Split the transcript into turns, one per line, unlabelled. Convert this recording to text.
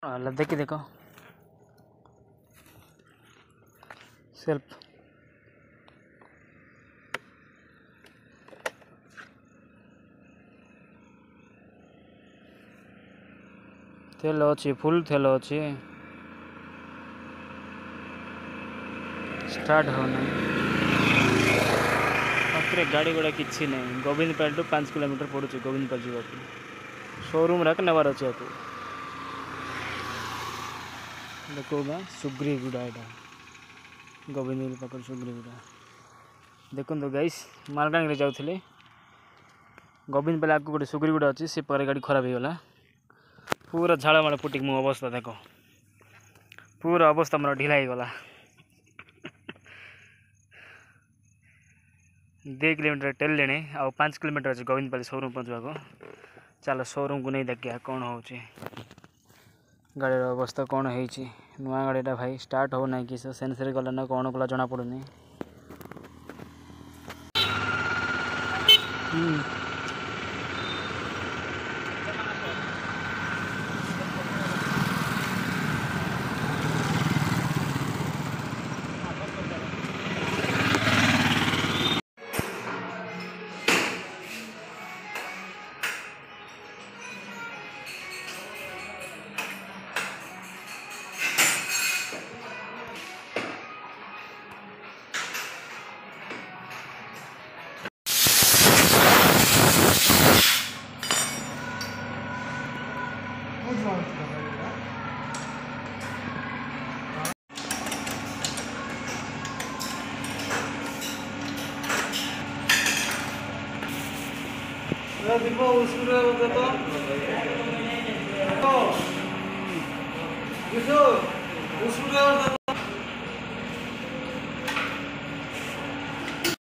अल्लाह देखी देखो सेल्फ तेल अच्छी फुल तेल अच्छी स्टार्ट होना मात्र गाड़ी गुड़ा किसी नहीं गोविंदपाल टू 5 किलोमीटर पड़ू गोविंदपाल जावाक शोरूम राक नबार अच्छे आपको देखो सुग्रीगुड़ा यहाँ गोविंद पाक सुग्रीगुड़ा देखो तो गाइस मालकानगि जाऊे गोविंदपाल आगे गोटे सुग्रीगुड़ा अच्छी से पर गाड़ी खराब हो गला पूरा झाड़माड़ फुटिक मो अवस्था देख पूरा अवस्था मोर ढिला हो गला 2 किलोमीटर टेल लेने आ 5 किलोमीटर अच्छे गोविंदपाल शोरूम पहुँचवा चलो शोरूम को नहीं देखिए कौन हो गाड़ी अवस्था कौन है नुआ गाड़ीटा भाई स्टार्ट हो ना कि सेंसर गला ना कौन कला जना पड़ुनी